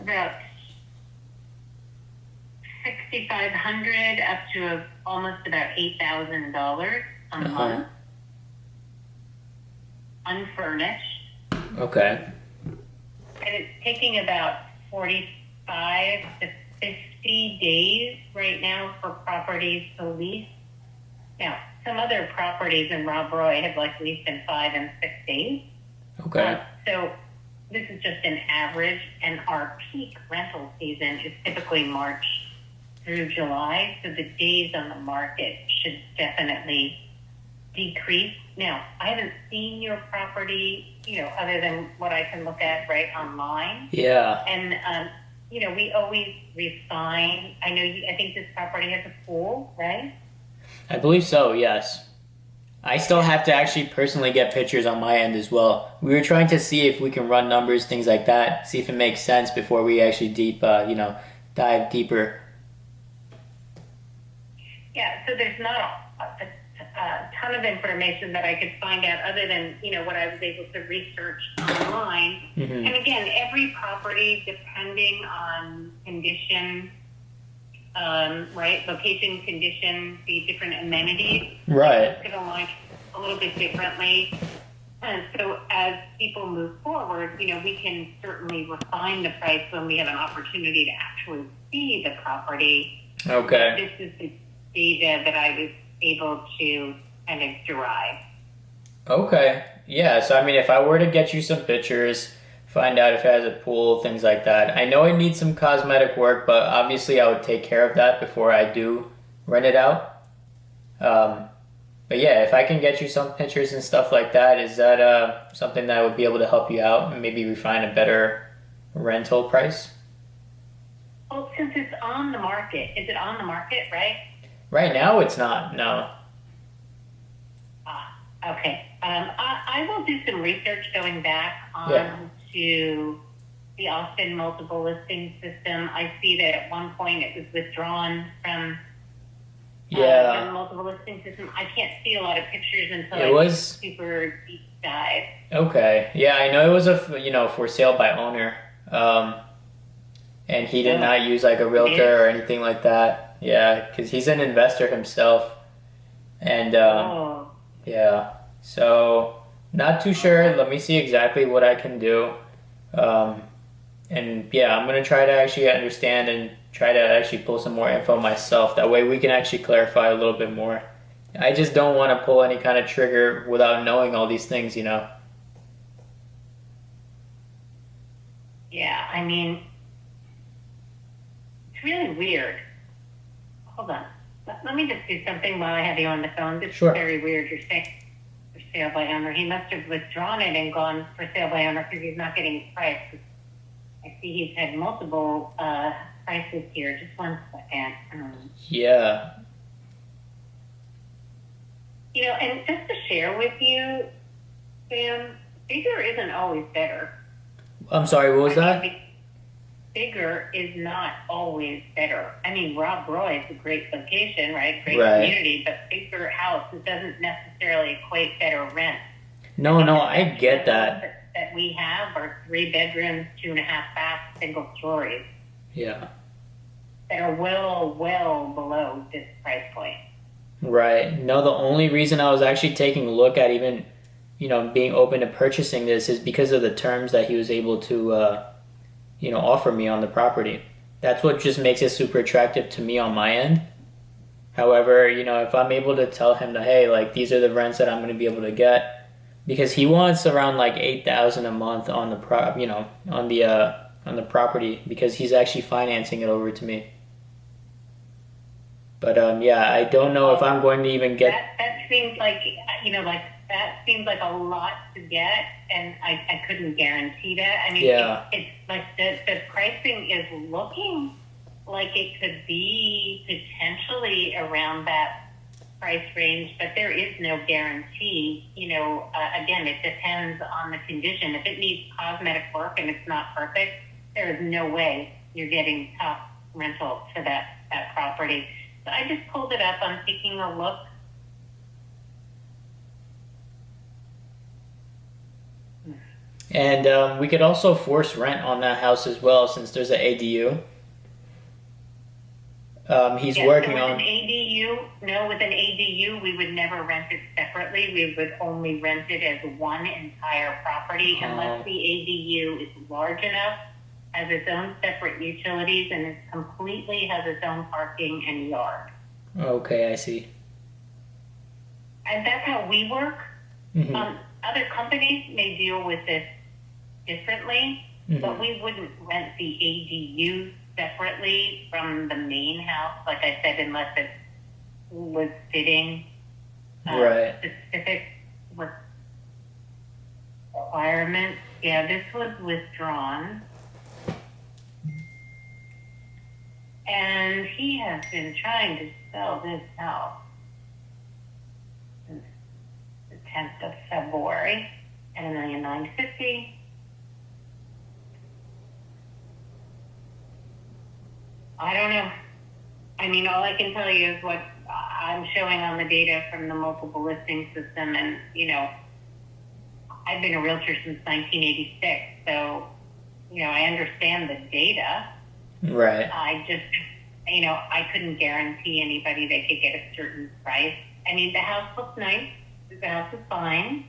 about 6,500 up to almost about $8,000 a Uh-huh. month, unfurnished, Okay. and it's taking about 45 to 50 days right now for properties to lease. Now, some other properties in Rob Roy have like leased in 5 and 6 days. Okay. So this is just an average, and our peak rental season is typically March through July. So the days on the market should definitely decrease. Now, I haven't seen your property, other than what I can look at right online. Yeah. And, we always refine. I think this property has a pool, right? I believe so, yes. I still have to actually personally get pictures on my end as well. We were trying to see if we can run numbers, things like that, see if it makes sense before we actually dive deeper. Yeah, so there's not a ton of information that I could find out other than, what I was able to research online. Mm-hmm. And again, every property, depending on condition, right, location, condition, the different amenities, Right. it's going to launch a little bit differently. And so as people move forward, we can certainly refine the price when we have an opportunity to actually see the property. Okay. This is the data that I was able to kind of derive. Okay. Yeah, so I mean, if I were to get you some pictures, find out if it has a pool, things like that. I know it needs some cosmetic work, but obviously I would take care of that before I do rent it out. Um, but yeah, if I can get you some pictures and stuff like that, is that something that would be able to help you out and maybe refine a better rental price? Well, since it's on the market, is it on the market, right? Right now, it's not. No. Okay. I will do some research going back Yeah. on to the Austin multiple listing system. I see that at one point it was withdrawn from the Yeah. multiple listing system. I can't see a lot of pictures until It I do was super deep dive. okay. Yeah, I know it was for sale by owner. And he did Oh, not use like a it is? realtor or anything like that. Yeah, because he's an investor himself, and Oh, yeah, so not too sure. Let me see exactly what I can do, um, and yeah, I'm gonna try to actually understand and try to actually pull some more info myself. That way, we can actually clarify a little bit more. I just don't want to pull any kind of trigger without knowing all these things. yeah. I mean, it's really weird. Hold on. Let me just do something while I have you on the phone. This is Sure. very weird. You're saying for sale by owner. He must have withdrawn it and gone for sale by owner because he's not getting his price. I see he's had multiple prices here. Just one second. Yeah. And just to share with you, Sam, bigger isn't always better. I'm sorry. What was I mean, that? bigger is not always better. I mean, Rob Roy is a great location, right? Great Right. community, but bigger house, it doesn't necessarily equate better rent. I No, think no, the I best get rentals that. that we have are 3 bedrooms, 2.5 baths, single stories Yeah. that are well, well below this price point. Right. No, the only reason I was actually taking a look at even, being open to purchasing this is because of the terms that he was able to, offer me on the property. That's what just makes it super attractive to me on my end. However, if I'm able to tell him that, hey, like these are the rents that I'm going to be able to get, because he wants around like 8,000 a month on the on the property because he's actually financing it over to me. But yeah, I don't know if I'm going to even get. That seems like, like that seems like a lot to get, and I couldn't guarantee that. I mean, Yeah. it's like the pricing is looking like it could be potentially around that price range, but there is no guarantee. Again, it depends on the condition. If it needs cosmetic work and it's not perfect, there is no way you're getting top rental for that property. So I just pulled it up. I'm taking a look. And we could also force rent on that house as well, since there's an ADU. He's Yes, so working with an on. ADU, no, with an ADU, we would never rent it separately. We would only rent it as one entire property unless the ADU is large enough, has its own separate utilities, and it completely has its own parking and yard. Okay, I see. And that's how we work. Hmm. Other companies may deal with this differently, but we wouldn't rent the ADU separately from the main house, like I said, unless it was fitting Right. specific requirements. Yeah, this was withdrawn. And he has been trying to sell this house since the 10th of February at $1,950,000. I don't know. I mean, all I can tell you is what I'm showing on the data from the multiple listing system. And, I've been a realtor since 1986. So, I understand the data. Right. I just, I couldn't guarantee anybody they could get a certain price. I mean, the house looks nice. The house is fine.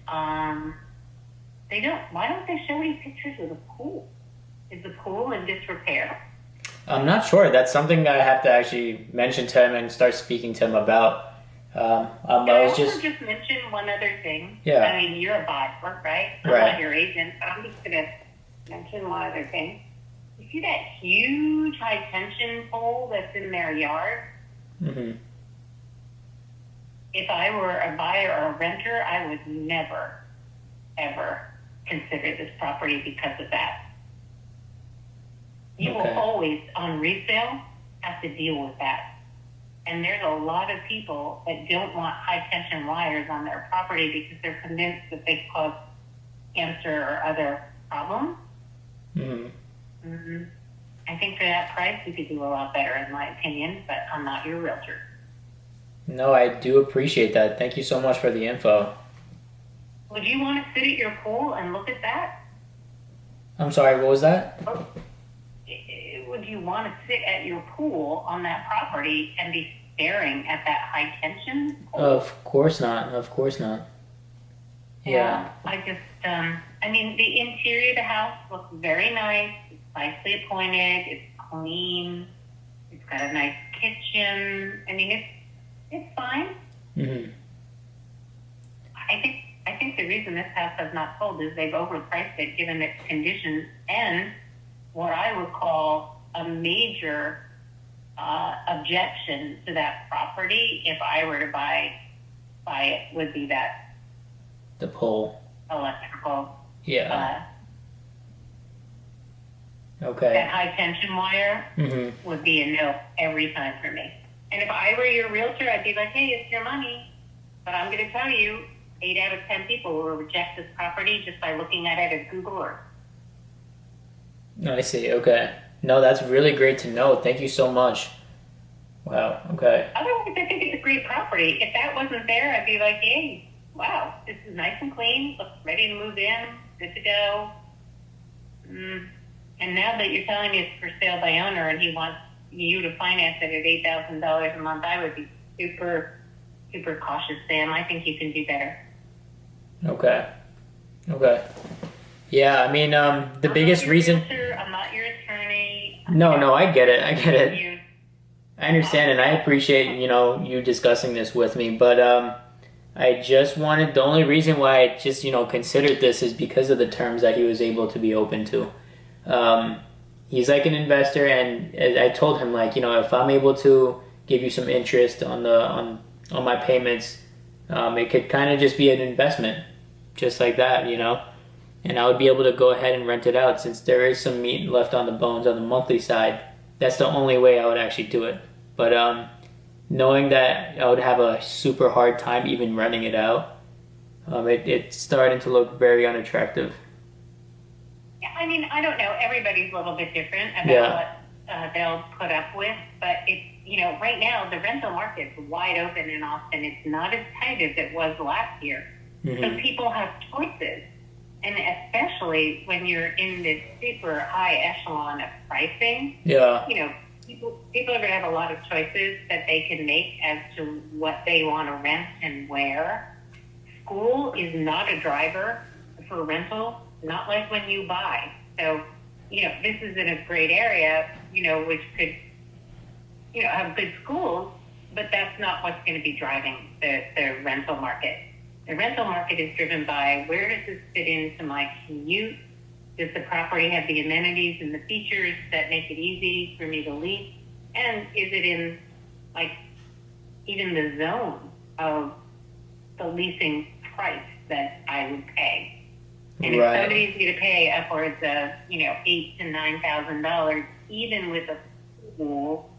Why don't they show any pictures of the pool? Is the pool in disrepair? I'm not sure. That's something I have to actually mention to him and start speaking to him about. Can I also just mention one other thing? Yeah. I mean, you're a buyer, right? I'm Right. not your agent, but I'm just going to mention one other thing. You see that huge high tension pole that's in their yard? If I were a buyer or a renter, I would never, ever consider this property because of that. You will always, on resale, have to deal with that. And there's a lot of people that don't want high tension wires on their property because they're convinced that they cause cancer or other problems. I think for that price, we could do a lot better, in my opinion, but I'm not your realtor. No, I do appreciate that. Thank you so much for the info. Would you want to sit at your pool and look at that? I'm sorry, what was that? Would you want to sit at your pool on that property and be staring at that high tension pool? Of course not. Of course not. Yeah. I just, I mean, the interior of the house looks very nice. It's nicely appointed. It's clean. It's got a nice kitchen. I mean, it's fine. I think the reason this house has not sold is they've overpriced it given its condition and what I would call a major objection to that property if I were to buy it would be that the pole. Electrical. Yeah. That high tension wire would be a no every time for me. And if I were your realtor, I'd be like, hey, it's your money. But I'm going to tell you, 8 out of 10 people will reject this property just by looking at it at Google Earth. I see. Okay. No, that's really great to know. Thank you so much. Wow. Okay. Otherwise, I think it's a great property. If that wasn't there, I'd be like, hey, wow, this is nice and clean. Looks ready to move in. Good to go. And now that you're telling me it's for sale by owner and he wants you to finance it at $8,000 a month, I would be super, super cautious, Sam. I think you can do better. Okay. Yeah, I mean, the biggest reason. I'm not your attorney. No, I get it. I understand, and I appreciate you discussing this with me. But I just wanted the only reason why I just considered this is because of the terms that he was able to be open to. He's like an investor, and I told him if I'm able to give you some interest on my payments, it could kind of just be an investment, just like that, and I would be able to go ahead and rent it out since there is some meat left on the bones on the monthly side. That's the only way I would actually do it. But knowing that I would have a super hard time even renting it out, it's starting to look very unattractive. Yeah, I mean, I don't know. Everybody's a little bit different about what they'll put up with, but it's right now the rental market's wide open in Austin. It's not as tight as it was last year, so people have choices. And especially when you're in this super high echelon of pricing, Yeah. you know, people are going to have a lot of choices that they can make as to what they want to rent and where. School is not a driver for rental, not like when you buy. So, you know, this is in a great area, you know, which could, you know, have good schools, but that's not what's going to be driving the rental market. The rental market is driven by, where does this fit into my commute? Does the property have the amenities and the features that make it easy for me to lease? And is it in, like, even the zone of the leasing price that I would pay? And if somebody's going to pay upwards of, you know, $8,000 to $9,000, even with a pool,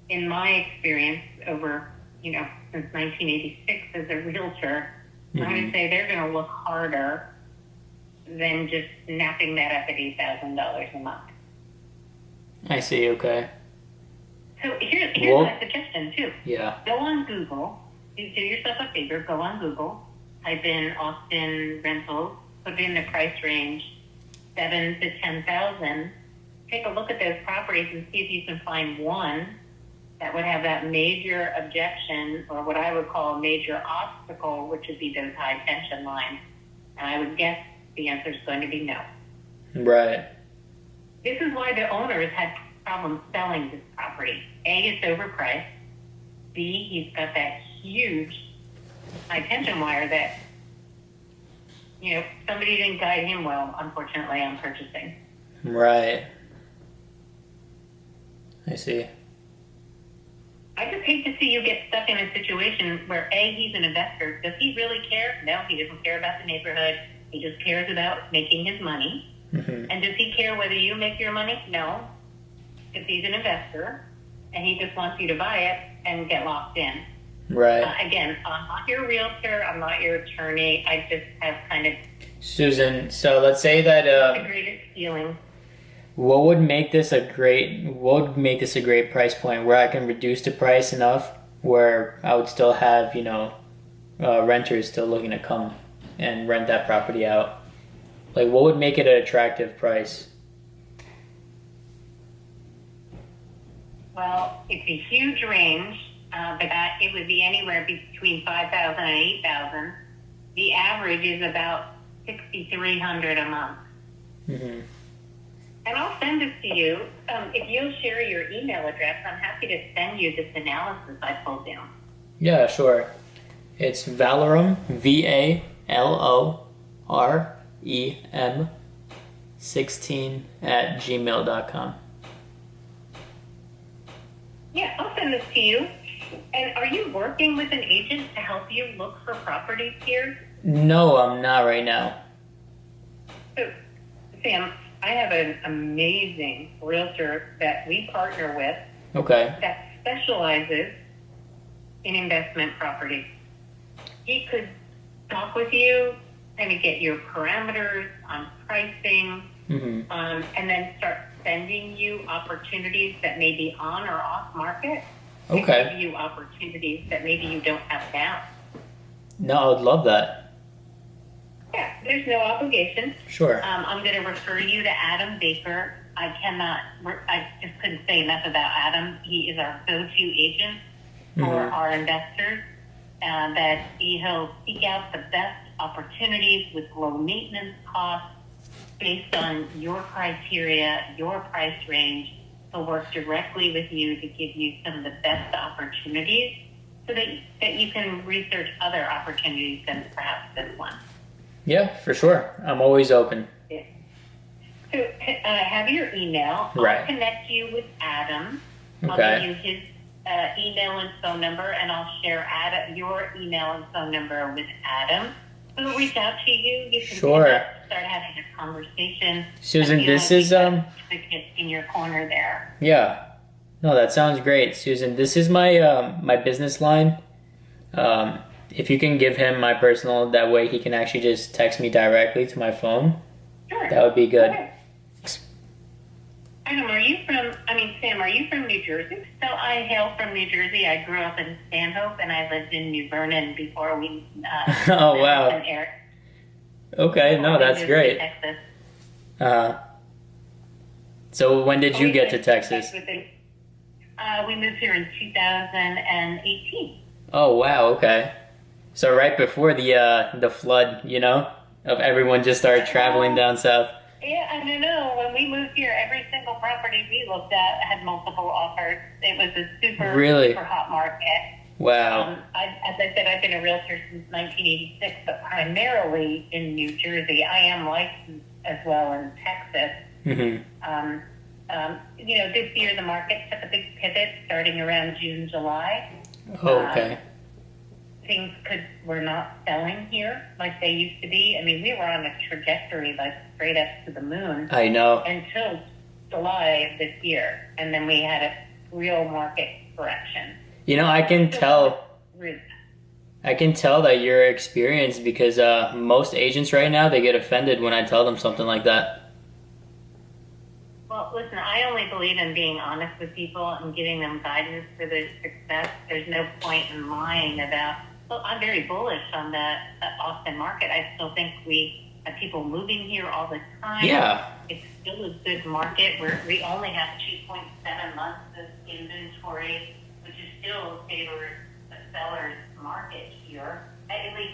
in my experience over, you know, since 1986 as a realtor, I'm going to say they're going to look harder than just snapping that up at $8,000 a month. I see. Okay. So here's my suggestion too. Yeah. Go on Google. Do yourself a favor. Go on Google. Type in Austin rentals. Put in the price range, 7,000 to 10,000. Take a look at those properties and see if you can find one that would have that major objection, or what I would call a major obstacle, which would be those high tension lines. And I would guess the answer is going to be no. Right. This is why the owners had problems selling this property. A, it's overpriced. B, he's got that huge high tension wire that, you know, somebody didn't guide him well, unfortunately, on purchasing. Right. I see. I just hate to see you get stuck in a situation where, A, he's an investor. Does he really care? No, he doesn't care about the neighborhood. He just cares about making his money. Mm-hmm. And does he care whether you make your money? No, because he's an investor, and he just wants you to buy it and get locked in. Right. Again, I'm not your realtor. I'm not your attorney. I just have kind of... Susan, so let's say that... the greatest feeling. What would make this a great price point where I can reduce the price enough where I would still have, you know, renters still looking to come and rent that property out? Like, what would make it an attractive price? Well, it's a huge range, but it would be anywhere between $5,000 and $8,000. The average is about $6,300 a month. Mm-hmm. And I'll send this to you. If you'll share your email address, I'm happy to send you this analysis I pulled down. Yeah, sure. It's Valorum, VALOREM 16 at gmail.com. Yeah, I'll send this to you. And are you working with an agent to help you look for properties here? No, I'm not right now. So, Sam, I have an amazing realtor that we partner with. Okay. That specializes in investment properties. He could talk with you, kind of get your parameters on pricing, Mm-hmm. And then start sending you opportunities that may be on or off market. Okay. Give you opportunities that maybe you don't have now. No, I would love that. Yeah, there's no obligation. Sure. I'm going to refer you to Adam Baker. I just couldn't say enough about Adam. He is our go-to agent for our investors. That he'll seek out the best opportunities with low maintenance costs based on your criteria, your price range. He'll work directly with you to give you some of the best opportunities so that you can research other opportunities than perhaps this one. Yeah, for sure. I'm always open. Yeah. So have your email. Right. I'll connect you with Adam. I'll Okay. give you his email and phone number, and I'll share your email and phone number with Adam. He'll reach out to you. You can Sure. start having a conversation. Susan, this is in your corner there. Yeah. No, that sounds great, Susan. This is my my business line. If you can give him my personal, that way he can actually just text me directly to my phone. Sure. That would be good. Okay. Adam, Sam, are you from New Jersey? So I hail from New Jersey. I grew up in Stanhope, and I lived in New Vernon before we... Oh, wow. Okay, no, before we that's moved great. to Texas. Uh, so when did you We get to moved Texas? we moved here in 2018. Oh wow, okay. So right before the flood, you know, of everyone just started traveling down south. Yeah, I don't know. When we moved here, every single property we looked at had multiple offers. It was a Really? super hot market. Wow. As I said, I've been a realtor since 1986, but primarily in New Jersey. I am licensed as well in Texas. You know, this year the market took a big pivot starting around June, July. Oh, okay. Things were not selling here like they used to be. I mean, we were on a trajectory like straight up to the moon I know. until July of this year, and then we had a real market correction. You know, I can tell that you're experienced because most agents right now, they get offended when I tell them something like that. Well, listen, I only believe in being honest with people and giving them guidance for their success. There's no point in lying about, well, I'm very bullish on the Austin market. I still think we have people moving here all the time. Yeah. It's still a good market. We only have 2.7 months of inventory, which is still favors a seller's market here. At least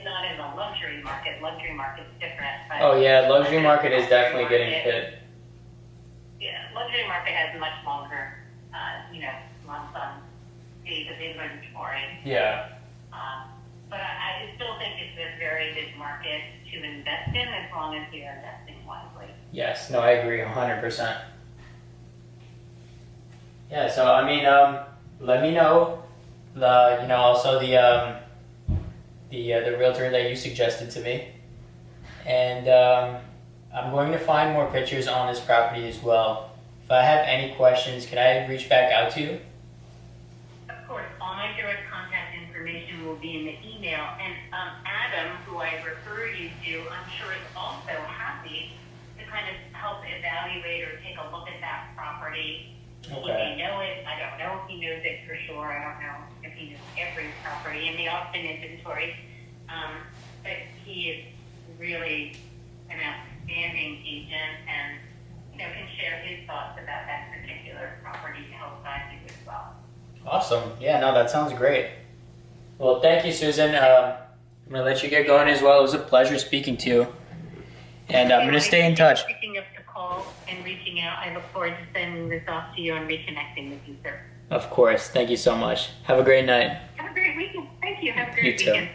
not in the luxury market. Luxury market's different. But Oh yeah, luxury market is definitely getting hit. Yeah, luxury market has much longer, months on days of inventory. Yeah. But I still think it's a very good market to invest in as long as you're investing wisely. Yes, no, I agree 100%. Yeah, so I mean, let me know also the realtor that you suggested to me, and I'm going to find more pictures on this property as well. If I have any questions, can I reach back out to you? Of course, all my direct contact information will be in the email, and Adam, who I refer you to, I'm sure is also happy to kind of help evaluate or take a look at that property. Okay. He may know it. I don't know if he knows it for sure. I don't know if he knows every property in the Austin inventory. But he is really an outstanding agent and can share his thoughts about that particular property to help guide you as well. Awesome. Yeah, no, that sounds great. Well, thank you, Susan. I'm going to let you get going as well. It was a pleasure speaking to you. And I'm going to stay in touch. Picking up the call and reaching out. I look forward to sending this off to you and reconnecting with you, sir. Of course. Thank you so much. Have a great night. Have a great weekend. Thank you. Have a great You too. weekend.